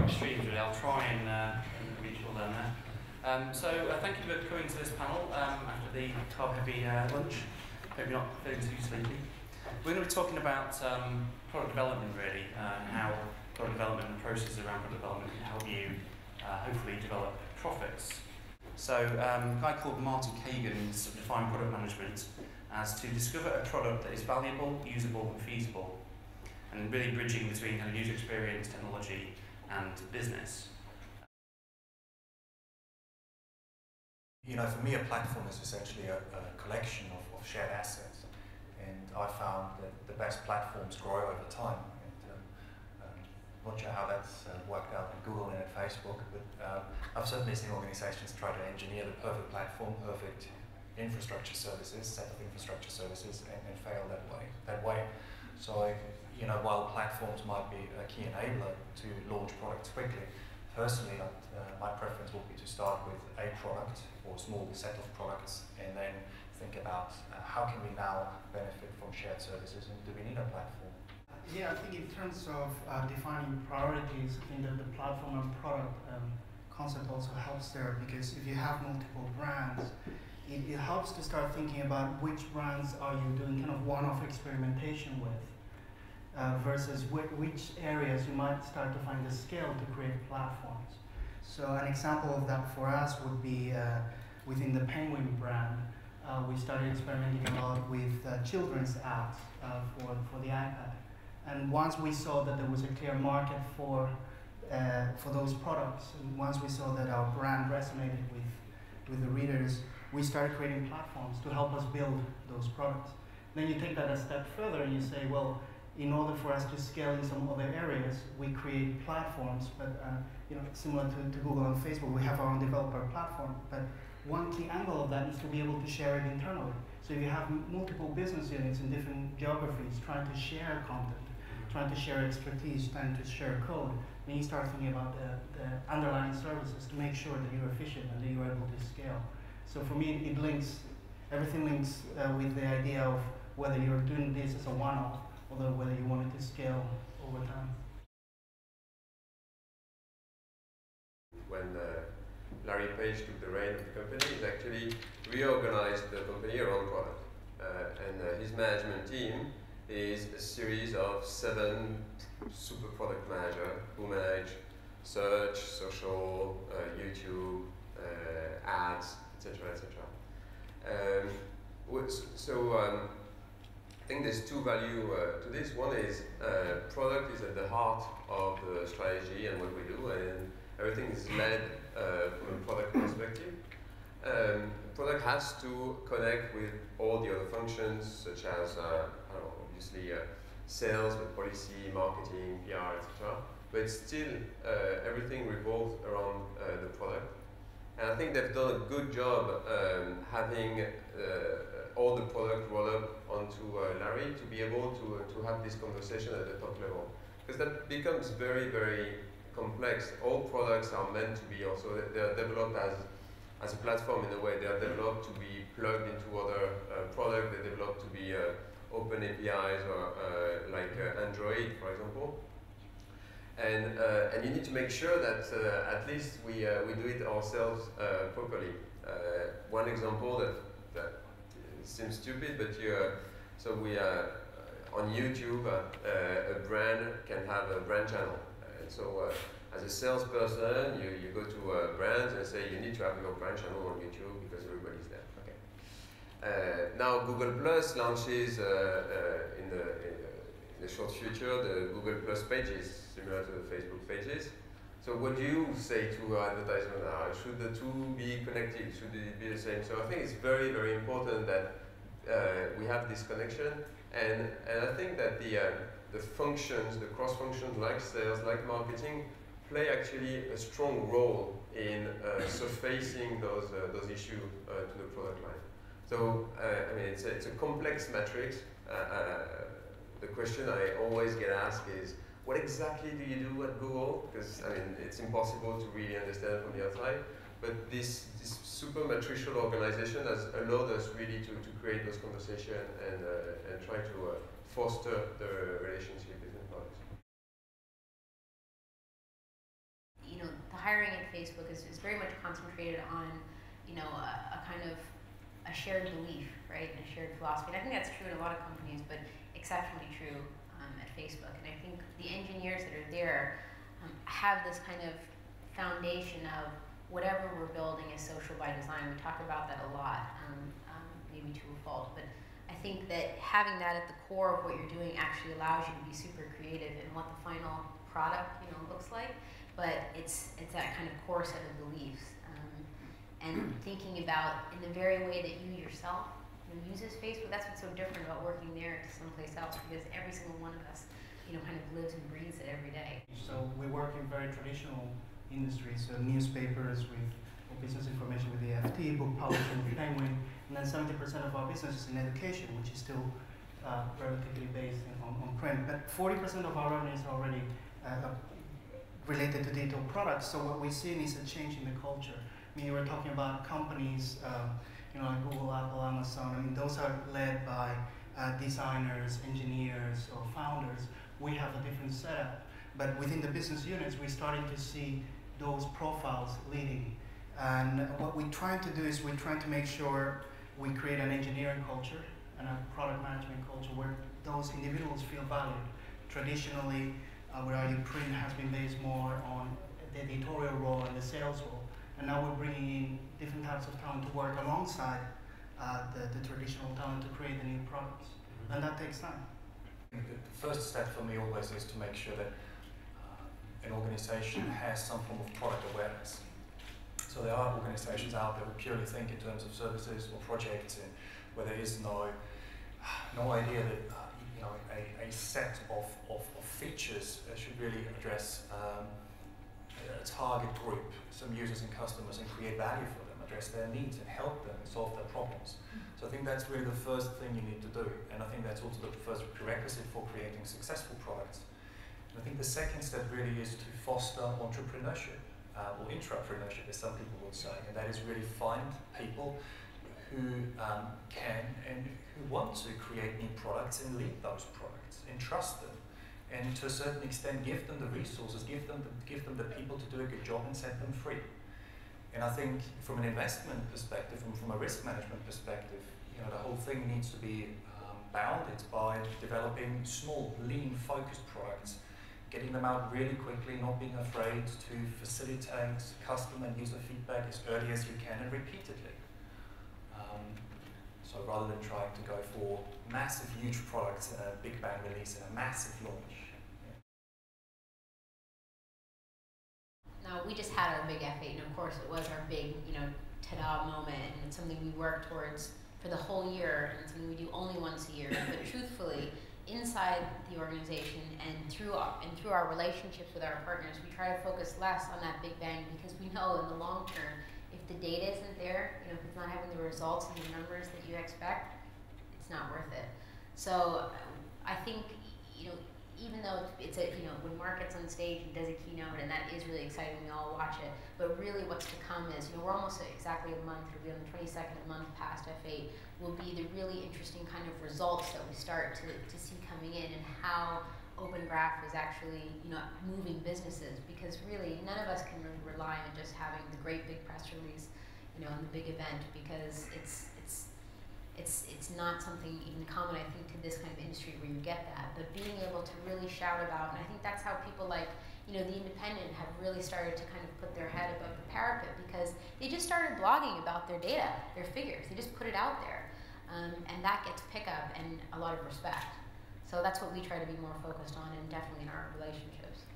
extremes really. I'll try and reach all down there. Thank you for coming to this panel after the carb-heavy lunch. Hope you're not feeling too sleepy. We're going to be talking about product development really, how product development and processes around product development can help you hopefully develop profits. A guy called Marty Kagan defined product management as to discover a product that is valuable, usable and feasible, and really bridging between kind of user experience, technology and business. You know, for me, a platform is essentially a collection of shared assets, and I found that the best platforms grow over time. I'm not sure how that's worked out at Google and at Facebook, but I've certainly seen organizations try to engineer the perfect platform, perfect infrastructure services, set of infrastructure services, and fail that way. So, you know, while platforms might be a key enabler to launch products quickly, personally, my preference would be to start with a product or a small set of products and then think about how can we now benefit from shared services and do we need a platform? Yeah, I think in terms of defining priorities, I think that the platform and product concept also helps there, because if you have multiple brands, it helps to start thinking about which brands are you doing kind of one-off experimentation with. Versus which areas you might start to find the scale to create platforms. So an example of that for us would be within the Penguin brand. We started experimenting a lot with children's apps for the iPad. And once we saw that there was a clear market for those products, and once we saw that our brand resonated with the readers, we started creating platforms to help us build those products. Then you take that a step further and you say, well, in order for us to scale in some other areas, we create platforms, but you know, similar to Google and Facebook, we have our own developer platform. But one key angle of that is to be able to share it internally. So if you have multiple business units in different geographies trying to share content, trying to share expertise, trying to share code, then you start thinking about the underlying services to make sure that you're efficient and that you're able to scale. So for me, it links, everything links with the idea of whether you're doing this as a one-off, or whether you want it to scale over time. When Larry Page took the reign of the company, he actually reorganized the company around product. And his management team is a series of 7 super product managers who manage search, social, YouTube, ads, etc., etc. I think there's 2 values to this. One is product is at the heart of the strategy and what we do, and everything is led from a product perspective. Product has to connect with all the other functions, such as obviously sales, but policy, marketing, PR, etc. But still, everything revolves around the product. And I think they've done a good job having all the product roll up onto Larry to be able to have this conversation at the top level. Because that becomes very, very complex. All products are meant to be also, they're developed as a platform in a way. They are developed to be plugged into other products. They're developed to be open APIs or like Android, for example. And you need to make sure that at least we do it ourselves properly. One example that seems stupid, but on YouTube, a brand can have a brand channel. And so as a salesperson, you go to brands and say you need to have your brand channel on YouTube because everybody's there. Okay. Now Google Plus launches in the short future the Google Plus pages, similar to the Facebook pages. So what do you say to advertisement now? Should the 2 be connected? Should it be the same? So I think it's very, very important that we have this connection, and I think that the functions, the cross functions like sales, like marketing, play actually a strong role in surfacing those issues to the product line. So I mean, it's a complex matrix. The question I always get asked is, what exactly do you do at Google? Because I mean, it's impossible to really understand from the outside. But this super matricial organization has allowed us really to create those conversations and try to foster the relationship between products. hiring at Facebook is very much concentrated on, you know, a kind of a shared belief, right, and a shared philosophy. And I think that's true in a lot of companies, but exceptionally true at Facebook. And I think the engineers that are there have this kind of foundation of whatever we're building is social by design. We talk about that a lot, maybe to a fault, but I think that having that at the core of what you're doing actually allows you to be super creative in what the final product, you know, looks like. But it's that kind of core set of beliefs, and thinking about in the very way that you yourself, you know, uses Facebook. That's what's so different about working there to someplace else, because every single one of us, you know, kind of lives and breathes it every day. So we work in very traditional industries, so newspapers with business information with the FT, book publishing with Penguin, and then 70% of our business is in education, which is still relatively based on print. But 40% of our revenue is already related to digital products. So what we're seeing is a change in the culture. I mean, you were talking about companies, you know, like Google, Apple, Amazon. I mean, those are led by designers, engineers, or founders. We have a different setup. But within the business units, we're starting to see those profiles leading. And what we're trying to do is we're trying to make sure we create an engineering culture and a product management culture where those individuals feel valued. Traditionally, where print has been based more on the editorial role and the sales role. And now we're bringing in different types of talent to work alongside the traditional talent to create the new products. And that takes time. The first step for me always is to make sure that an organization has some form of product awareness. So there are organizations out there who purely think in terms of services or projects, and where there is no idea that you know, a set of features should really address a target group, some users and customers, and create value for them, address their needs and help them and solve their problems. So I think that's really the first thing you need to do, and I think that's also the first prerequisite for creating successful products. And I think the second step really is to foster entrepreneurship, or intrapreneurship, as some people would say, and that is really find people who can and who want to create new products and lead those products and trust them, and to a certain extent give them the resources, give them the people to do a good job and set them free. And I think from an investment perspective, from a risk management perspective, you know, the whole thing needs to be bounded by developing small, lean, focused products, getting them out really quickly, not being afraid to facilitate customer and user feedback as early as you can and repeatedly. So rather than trying to go for massive, huge products and a big bang release and a massive launch. Now, we just had our big F8, and of course it was our big, you know, ta-da moment, and it's something we work towards for the whole year, and it's something we do only once a year. But truthfully, inside the organization and through our relationships with our partners, we try to focus less on that big bang, because we know in the long term, if the data isn't there, you know, if it's not having the results and the numbers that you expect, it's not worth it. So I think, you know, even though it's a, you know, when Mark gets on stage and does a keynote, and that is really exciting, we all watch it, but really what's to come is, you know, we're almost exactly a month, we'll be on the 22nd month past F8, will be the really interesting kind of results that we start to see coming in, and how Open Graph is actually, you know, moving businesses, because really none of us can really rely on just having the great big press release, you know, and the big event, because it's not something even common, I think, to this kind of industry where you get that. But being able to really shout about, and I think that's how people like, you know, The Independent have really started to kind of put their head above the parapet, because they just started blogging about their data, their figures. They just put it out there, and that gets pickup and a lot of respect. So that's what we try to be more focused on, and definitely in our relationships.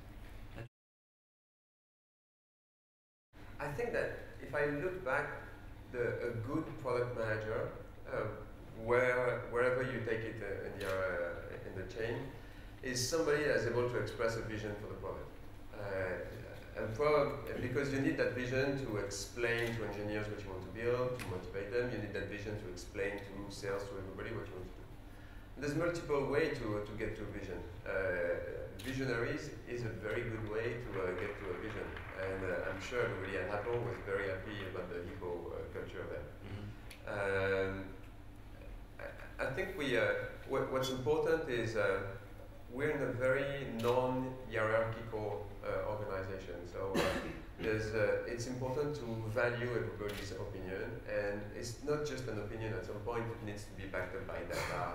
I think that if I look back, a good product manager, wherever you take it in the chain, is somebody that's able to express a vision for the product. And because you need that vision to explain to engineers what you want to build, to motivate them. You need that vision to explain to sales, to everybody what you want to do. And there's multiple ways to get to a vision. Visionaries is a very good way to get to a vision. And I'm sure everybody at Apple was very happy about the Hippo culture there. I think what's important is we're in a very non-hierarchical organization. So it's important to value everybody's opinion, and it's not just an opinion. At some point, it needs to be backed up by data.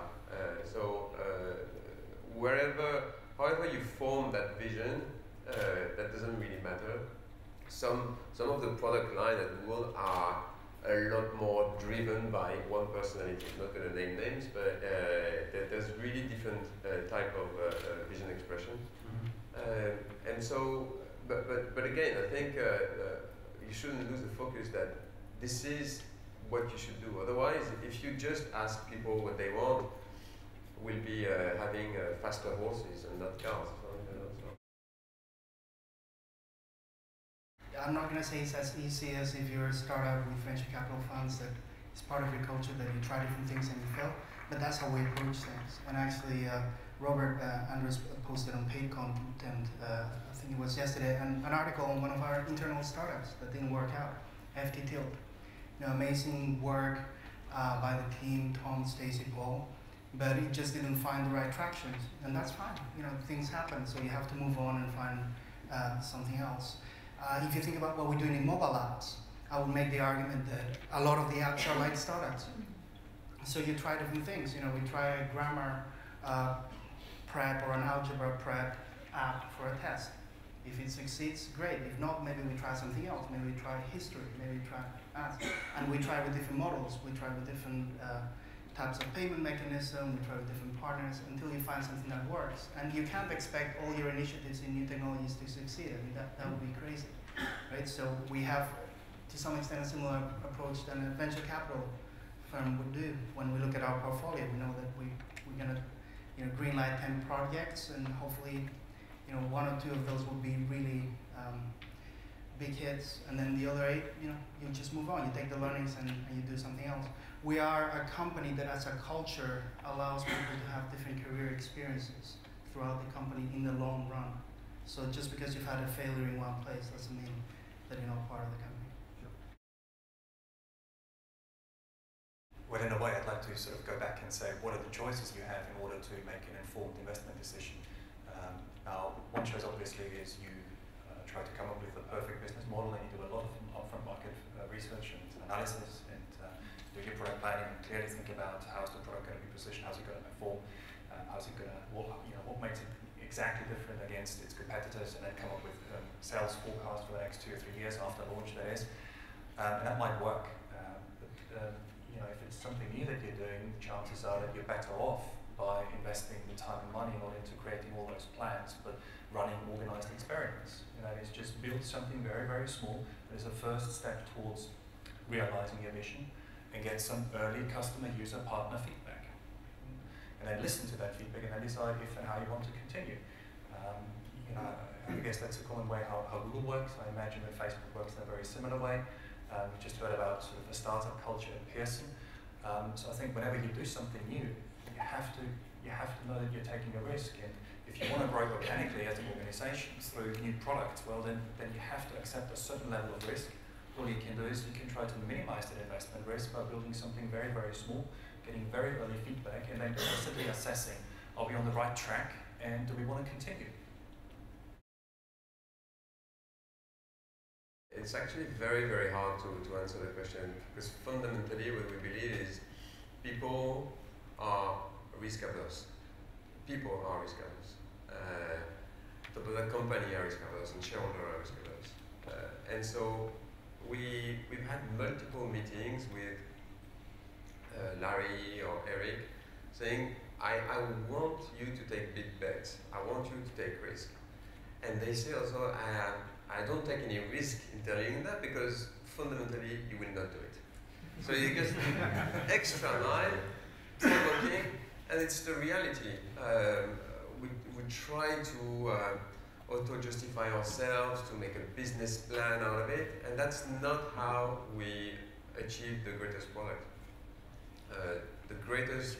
However you form that vision, that doesn't really matter. Some of the product line at Google are a lot more driven by one personality. I'm not going to name names, but there's really different type of vision expression. And so, but again, I think you shouldn't lose the focus that this is what you should do. Otherwise, if you just ask people what they want, we'll be having faster horses and not cars. I'm not going to say it's as easy as if you're a startup with venture capital funds that it's part of your culture that you try different things and you fail, but that's how we approach things. And actually, Robert Andrews posted on paid content, I think it was yesterday, an article on one of our internal startups that didn't work out, FT Tilt. Amazing work by the team, Tom, Stacy, Paul, but it just didn't find the right traction, and that's fine. Things happen, so you have to move on and find something else. If you think about what we're doing in mobile apps, I would make the argument that a lot of the apps are like startups. So you try different things. We try a grammar prep or an algebra prep app for a test. If it succeeds, great. If not, maybe we try something else. Maybe we try history. Maybe we try math. And we try with different models. We try with different types of payment mechanism. We try with different partners until you find something that works. And you can't expect all your initiatives in new technologies to succeed. I mean, that would be crazy, right? So we have, to some extent, a similar approach than a venture capital firm would do. When we look at our portfolio, we know that we're going to greenlight 10 projects, and hopefully, one or two of those will be really big hits, and then the other 8, you just move on. You take the learnings and you do something else. We are a company that, as a culture, allows people to have different career experiences throughout the company in the long run. So just because you've had a failure in one place doesn't mean that you're not part of the company. Well, in a way, I'd like to sort of go back and say, what are the choices you have in order to make an informed investment decision? Now, one choice obviously is you try to come up with the perfect business model, and you do a lot of upfront market research and analysis, and do your product planning and clearly think about how's the product going to be positioned, how's it going to perform, how's it going to, what makes it exactly different against its competitors, and then come up with sales forecast for the next 2 or 3 years after launch, that is. And that might work. If it's something new that you're doing, chances are that you're better off by investing the time and money not into creating all those plans, but running organized experiments. That is, just build something very, very small that is a first step towards realizing your vision, and get some early customer user partner feedback. And then listen to that feedback and then decide if and how you want to continue. I guess that's a common way how Google works. I imagine that Facebook works in a very similar way. We just heard about sort of a startup culture at Pearson. So I think whenever you do something new, you have to know that you're taking a risk. And if you want to grow organically as an organization through new products, well then you have to accept a certain level of risk. All you can do is you can try to minimize that investment risk by building something very, very small, getting very early feedback, and then constantly assessing, are we on the right track, and do we want to continue? It's actually very, very hard to answer the question, because fundamentally what we believe is people are risk averse. People are risk averse. The company are risk averse, and shareholders are risk averse. And so we've had multiple meetings with Larry or Eric saying, I want you to take big bets. I want you to take risk. And they say also, I don't take any risk in telling you that, because fundamentally you will not do it. So you just extra mile, provoking, and it's the reality. We try to auto-justify ourselves, to make a business plan out of it, and that's not how we achieve the greatest product. The greatest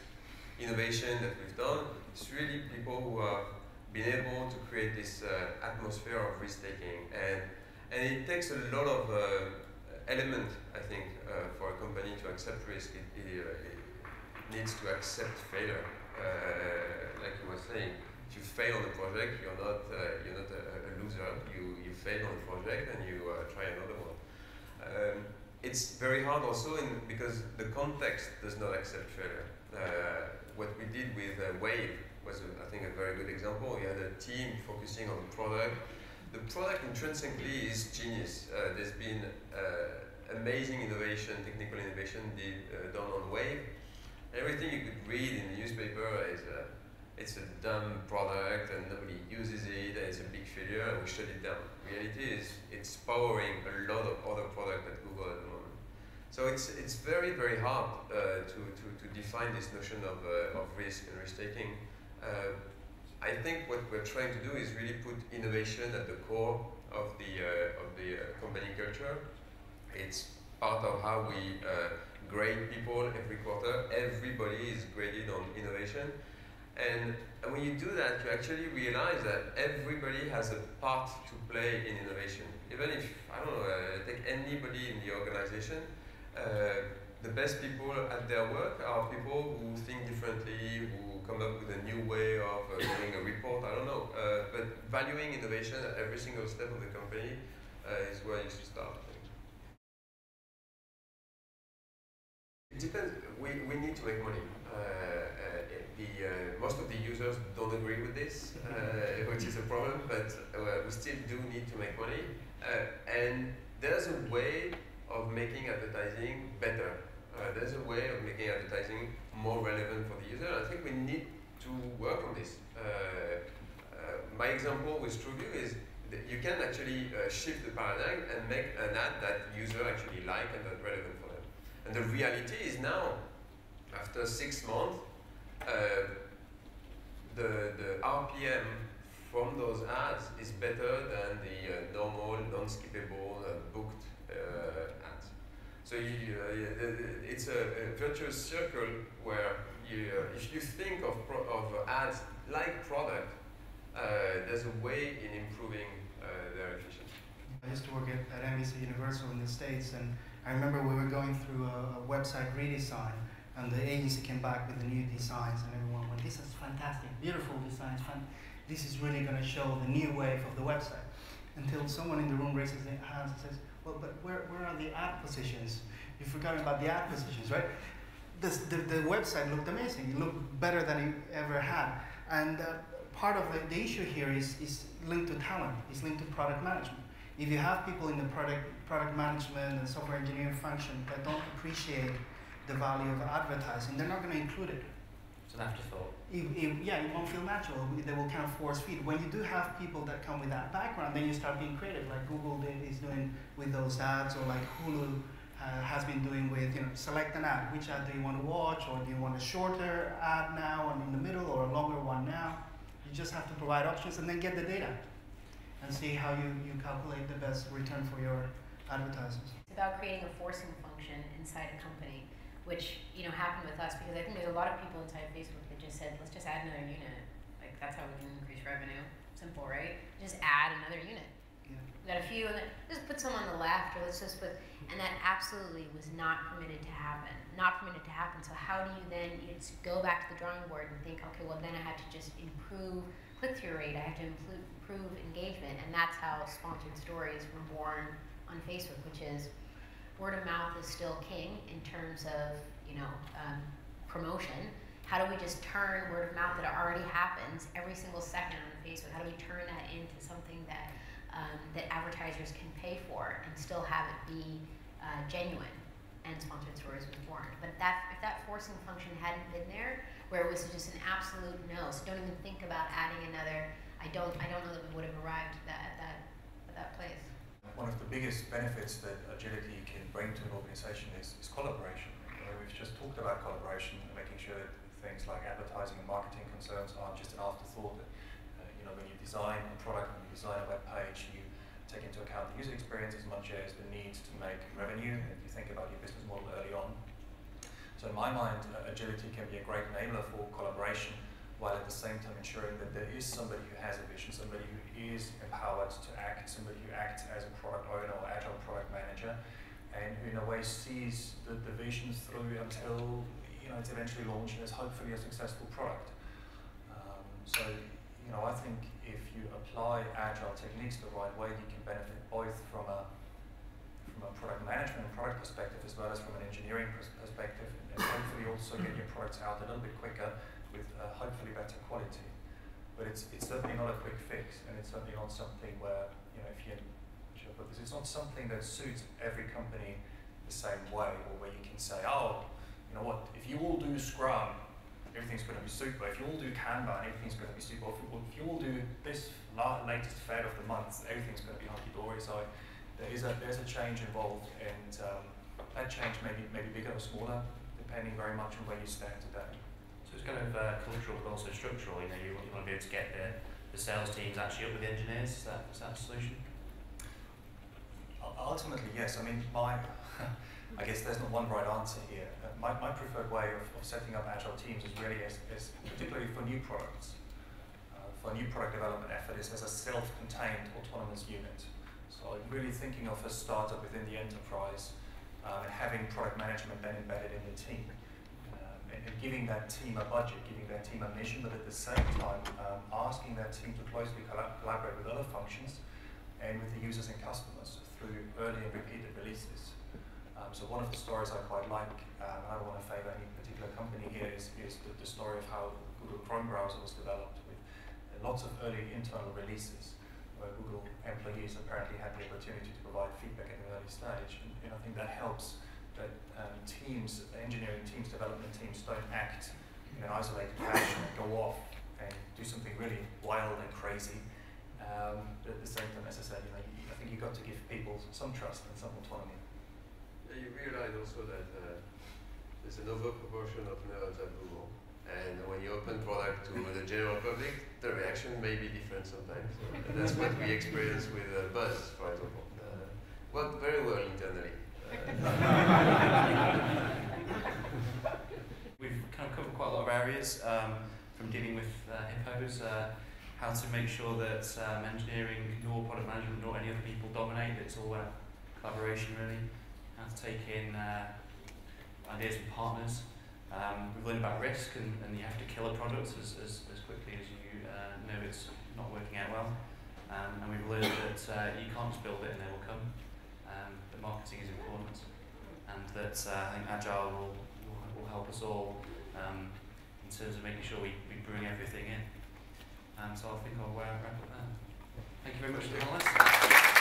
innovation that we've done, it's really people who have been able to create this atmosphere of risk-taking, and it takes a lot of element, I think, for a company to accept risk. It needs to accept failure, like you were saying. If you fail on the project, you're not a loser. You fail on the project and you try another one. It's very hard also because the context does not accept failure. What we did with Wave was, I think, a very good example. We had a team focusing on the product. The product intrinsically is genius. There's been amazing innovation, technical innovation done on Wave. Everything you could read in the newspaper is it's a dumb product and nobody uses it and it's a big failure and we shut it down. Reality is it's powering a lot of other products at Google at the moment. So it's very, very hard to define this notion of risk and risk-taking. I think what we're trying to do is really put innovation at the core of the company culture. It's part of how we grade people every quarter. Everybody is graded on innovation. And when you do that, you actually realize that everybody has a part to play in innovation. Even if, I don't know, take anybody in the organization, the best people at their work are people who think differently, who come up with a new way of doing a report, I don't know. But valuing innovation at every single step of the company is where you should start. It depends. We need to make money. Most of the users don't agree with this, which is a problem, but we still do need to make money. And there's a way of making advertising better. There's a way of making advertising more relevant for the user. I think we need to work on this. My example with TrueView is that you can actually shift the paradigm and make an ad that user actually like and that's relevant for them. And the reality is now, after 6 months, the RPM from those ads is better than the normal, non-skippable, booked ads. So it's a virtuous circle where if you think of ads like product, there's a way in improving their efficiency. I used to work at NBC Universal in the States, and I remember we were going through a website redesign, and the agency came back with the new designs, and everyone went, "This is fantastic, beautiful designs, this is really going to show the new wave of the website." Until someone in the room raises their hands and says, "Well, but where are the ad positions? You've forgotten about the ad positions, right?" The website looked amazing. It looked better than it ever had. And part of the issue here is linked to talent. It's linked to product management. If you have people in the product management and software engineering function that don't appreciate the value of advertising, they're not going to include it. It's an afterthought. It won't feel natural. They will kind of force feed. When you do have people that come with that background, then you start being creative, like Google is doing with those ads, or like Hulu has been doing with, select an ad. Which ad do you want to watch, or do you want a shorter ad now and in the middle, or a longer one now? You just have to provide options and then get the data and see how you calculate the best return for your advertisers. It's about creating a forcing function inside a company, which happened with us, because I think there's a lot of people inside Facebook that just said, let's just add another unit. Like, that's how we can increase revenue. Simple, right? Just add another unit. Yeah. We got a few, and then just put some on the left, or let's just put, and that absolutely was not permitted to happen. Not permitted to happen. So how do you then go back to the drawing board and think, okay, well then I had to just improve click-through rate, I have to improve engagement, and that's how sponsored stories were born on Facebook, which is word of mouth is still king in terms of promotion. How do we just turn word of mouth that already happens every single second on Facebook? How do we turn that into something that that advertisers can pay for and still have it be genuine? And sponsored stories was born. But if that forcing function hadn't been there, where it was just an absolute no, so don't even think about adding another, I don't know that we would have arrived at that place. One of the biggest benefits that agility can bring to an organization is collaboration. We've just talked about collaboration and making sure that things like advertising and marketing concerns aren't just an afterthought. When you design a product, when you design a web page, you take into account the user experience as much as the need to make revenue, and you think about your business model early on. So in my mind, agility can be a great enabler for collaboration, while at the same time ensuring that there is somebody who has a vision, somebody who is empowered to act, somebody who acts as a product owner or agile product manager, and who in a way sees the vision through until it's eventually launched as hopefully a successful product. So I think if you apply agile techniques the right way, you can benefit both from a product management and product perspective as well as from an engineering perspective, and hopefully also get your products out a little bit quicker with hopefully better quality. But it's certainly not a quick fix, and it's certainly not something where, it's not something that suits every company the same way, or where you can say, oh, you know what, if you all do Scrum, everything's going to be super. If you all do Kanban, everything's going to be super. If you all do this latest fad of the month, everything's going to be hunky-dory. So there's a change involved, and that change may be bigger or smaller, depending very much on where you stand today. So it's kind of cultural but also structural. You want to be able to get the sales teams actually up with the engineers. Is that the solution? Ultimately, yes. I mean, I guess there's not one right answer here. My preferred way of setting up agile teams is really, as particularly for new products, for a new product development effort, is as a self-contained autonomous unit. So really thinking of a startup within the enterprise and having product management then embedded in the team. And giving that team a budget, giving that team a mission, but at the same time asking that team to closely collaborate with other functions and with the users and customers through early and repeated releases. So one of the stories I quite like, and I don't want to favor any particular company here, is the story of how Google Chrome browser was developed with lots of early internal releases, where Google employees apparently had the opportunity to provide feedback at an early stage. And I think that helps that teams, engineering teams, development teams don't act in an isolated fashion and go off and do something really wild and crazy. But at the same time, as I said, I think you've got to give people some trust and some autonomy. You realize also that there's an overproportion of nerds at Google, and when you open product to the general public, the reaction may be different sometimes. And that's what we experience with Buzz, for example. Worked very well internally. We've kind of covered quite a lot of areas, from dealing with hippos, how to make sure that engineering nor product management nor any other people dominate. It's all collaboration really. How to take in ideas from partners. We've learned about risk, and you have to kill a product as quickly as you know it's not working out well. And we've learned that you can't just build it and they will come. That marketing is important, and that I think Agile will help us all in terms of making sure we bring everything in. So I think I'll wrap up there. Thank you very much for the panelists.